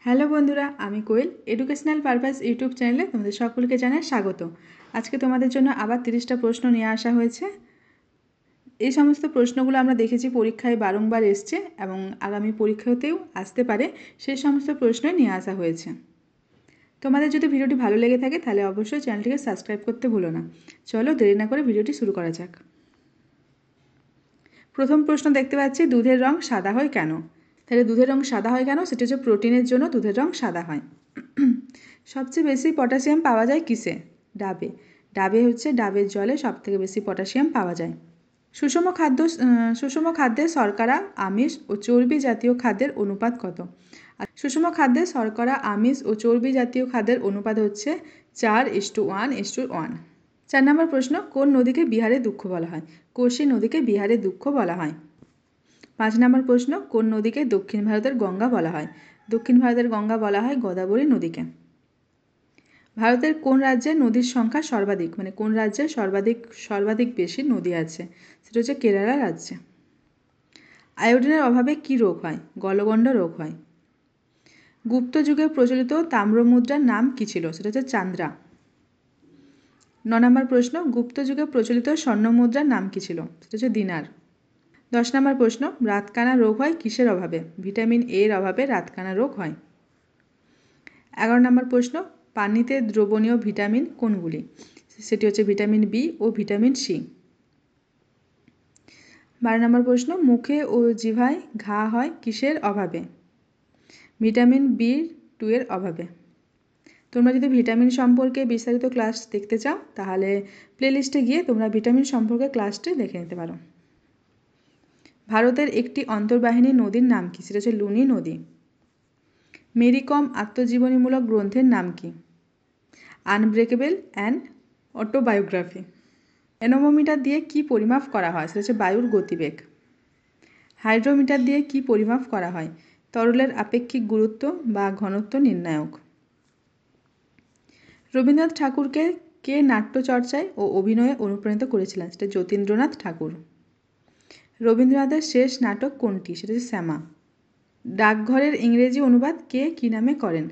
Hello বন্ধুরা, আমি কোয়েল educational purpose YouTube চ্যানেলে তোমাদের সকলকে জানাই স্বাগত। আজকে তোমাদের জন্য আবার 30টা প্রশ্ন নিয়ে আসা হয়েছে। এই সমস্ত প্রশ্নগুলো আমরা দেখেছি পরীক্ষায় বারংবার এসছে এবং আগামী পরীক্ষাতেও আসতে পারে, সেই সমস্ত প্রশ্নই নিয়ে আসা হয়েছে। তোমাদের যদি ভিডিওটি ভালো লেগে থাকে তাহলে অবশ্যই চ্যানেলটিকে সাবস্ক্রাইব করতে ভুলো না। চলো দেরি না করে ভিডিওটি শুরু করা যাক। প্রথম প্রশ্ন দেখতে পাচ্ছি, দুধের রং সাদা হয় কেন? তাহলে দুধের রং সাদা হয় কেন? সেটা হচ্ছে প্রোটিনের জন্য দুধের রং সাদা হয়। সবচেয়ে বেশি পটাশিয়াম পাওয়া যায় কিসে? ডাবে। ডাবের জলে সবথেকে বেশি পটাশিয়াম পাওয়া যায়। সুষম খাদ্যে শর্করা, আমিষ ও চর্বি জাতীয় খাদ্যের অনুপাত কত? সুষম খাদ্যে শর্করা, আমিষ ও চর্বি জাতীয় খাদ্যের অনুপাত হচ্ছে 4:1:1। 4 নম্বর প্রশ্ন, কোন নদীকে বিহারের দুঃখ বলা হয়? কোশি নদীকে বিহারের দুঃখ বলা হয়। 5 নম্বর প্রশ্ন, কোন নদীকে দক্ষিণ ভারতের গঙ্গা বলা হয়? দক্ষিণ ভারতের গঙ্গা বলা হয় গোদাবরী নদীকে। ভারতের কোন রাজ্যে নদীর সংখ্যা সর্বাধিক, মানে কোন রাজ্যে সর্বাধিক বেশি নদী আছে? সেটা হচ্ছে কেরালা রাজ্যে। আয়োডিনের অভাবে কি রোগ হয়? গলগণ্ড রোগ হয়। গুপ্ত যুগে প্রচলিত তাম্রমুদ্রার নাম কি ছিল? সেটা হচ্ছে চান্দ্রা। 9 নম্বর প্রশ্ন, গুপ্ত যুগে প্রচলিত স্বর্ণমুদ্রার নাম কি ছিল? সেটা হচ্ছে দিনার। 10 নম্বর প্রশ্ন, রাতকানা রোগ হয় কিসের অভাবে? ভিটামিন এর অভাবে রাতকানা রোগ হয়। 11 নম্বর প্রশ্ন, পানিতে দ্রবণীয় ভিটামিন কোনগুলি? সেটি হচ্ছে ভিটামিন বি ও ভিটামিন সি। 12 নম্বর প্রশ্ন, মুখে ও জিহ্বায় ঘা হয় কিসের অভাবে? ভিটামিন বি2 এর অভাবে। তোমরা যদি ভিটামিন সম্পর্কে বিস্তারিত ক্লাস দেখতে চাও তাহলে প্লেলিস্টে গিয়ে তোমরা ভিটামিন সম্পর্কে ক্লাসটি দেখে নিতে পারো। ভারতের একটি অন্তর্বাহিনী নদীর নাম কি? সেটা হচ্ছে লুনি নদী। মেরি কম আত্মজীবনীমূলক গ্রন্থের নাম কি? Unbreakable and autobiography. অ্যানোমোমিটার দিয়ে কি পরিমাপ করা হয়? সেটা হচ্ছে বায়ুর গতিবেগ। হাইড্রোমিটার দিয়ে কি পরিমাপ করা হয়? তরলের আপেক্ষিক গুরুত্ব বা ঘনত্ব নির্ণায়ক। রবীন্দ্রনাথ ঠাকুরকে কে নাট্যচর্চায় ও অভিনয়ে অনুপ্রাণিত করেছিলেন? সেটা যতীন্দ্রনাথ ঠাকুর। রবীন্দ্রনাথের শেষ নাটক কোনটি? সেটা হচ্ছে শ্যামা। ডাকঘরের ইংরেজি অনুবাদ কে কী নামে করেন?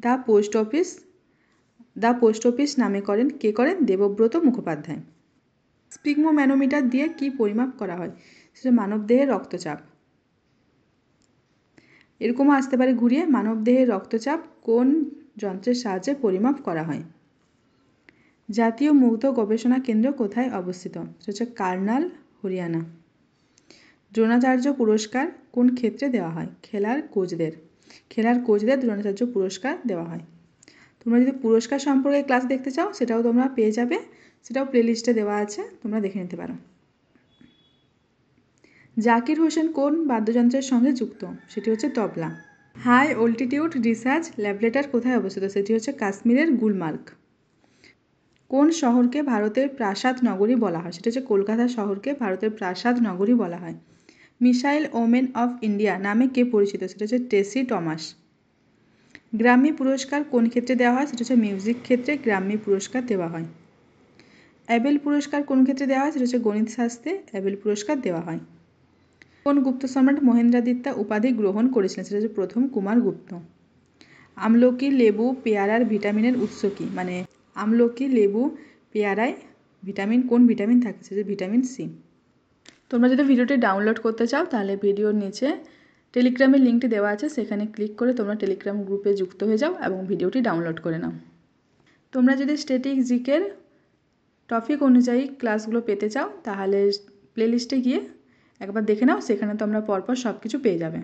দ্য পোস্ট অফিস নামে করেন কে করেন? দেবব্রত মুখোপাধ্যায়। স্পিগমোম্যানোমিটার দিয়ে কি পরিমাপ করা হয়? সেটা মানবদেহের রক্তচাপ। এরকমও আসতে পারে ঘুরিয়ে, মানবদেহের রক্তচাপ কোন যন্ত্রের সাহায্যে পরিমাপ করা হয়? জাতীয় মুগ্ধ গবেষণা কেন্দ্র কোথায় অবস্থিত? সেটা হচ্ছে কার্নাল, হরিয়ানা। দ্রোণাচার্য পুরস্কার কোন ক্ষেত্রে দেওয়া হয়? খেলার কোচদের দ্রোণাচার্য পুরস্কার দেওয়া হয়। তোমরা যদি পুরস্কার সম্পর্কে ক্লাস দেখতে চাও সেটাও তোমরা পেয়ে যাবে, সেটাও প্লেলিস্টে দেওয়া আছে, তোমরা দেখে নিতে পারো। জাকির হোসেন কোন বাদ্যযন্ত্রের সঙ্গে যুক্ত? সেটি হচ্ছে তবলা। হাই অল্টিটিউড রিসার্চ ল্যাবরেটরি কোথায় অবস্থিত? সেটি হচ্ছে কাশ্মীরের গুলমার্গ। কোন শহরকে ভারতের প্রাসাদ নগরী বলা হয়? সেটা হচ্ছে কলকাতা শহরকে ভারতের প্রাসাদ নগরী বলা হয়। মিসাইল ওমেন অফ ইন্ডিয়া নামে কে পরিচিত? সেটা হচ্ছে টেসি টমাস। গ্রামী পুরস্কার কোন ক্ষেত্রে দেওয়া হয়? সেটা হচ্ছে মিউজিক ক্ষেত্রে গ্রামী পুরস্কার দেওয়া হয়। অ্যাবেল পুরস্কার কোন ক্ষেত্রে দেওয়া হয়? সেটা হচ্ছে গণিত শাস্ত্রে অ্যাবেল পুরস্কার দেওয়া হয়। কোন গুপ্ত সম্রাট মহেন্দ্রাদিত্য উপাধি গ্রহণ করেছিলেন? সেটা হচ্ছে প্রথম কুমারগুপ্ত। আমলকি, লেবু, পেয়ারার ভিটামিনের উৎস কী? মানে আমলকি, লেবু, পেয়ারায় কোন ভিটামিন থাকে? সেটা ভিটামিন সি। তোমরা যদি ভিডিওটি ডাউনলোড করতে চাও তাহলে ভিডিওর নিচে টেলিগ্রামের লিঙ্কটি দেওয়া আছে, সেখানে ক্লিক করে তোমরা টেলিগ্রাম গ্রুপে যুক্ত হয়ে যাও এবং ভিডিওটি ডাউনলোড করে নাও। তোমরা যদি স্ট্যাটিক জিকের টপিক অনুযায়ী ক্লাসগুলো পেতে চাও তাহলে প্লেলিস্টে গিয়ে একবার দেখে নাও, সেখানে তোমরা পরপর সব কিছু পেয়ে যাবে।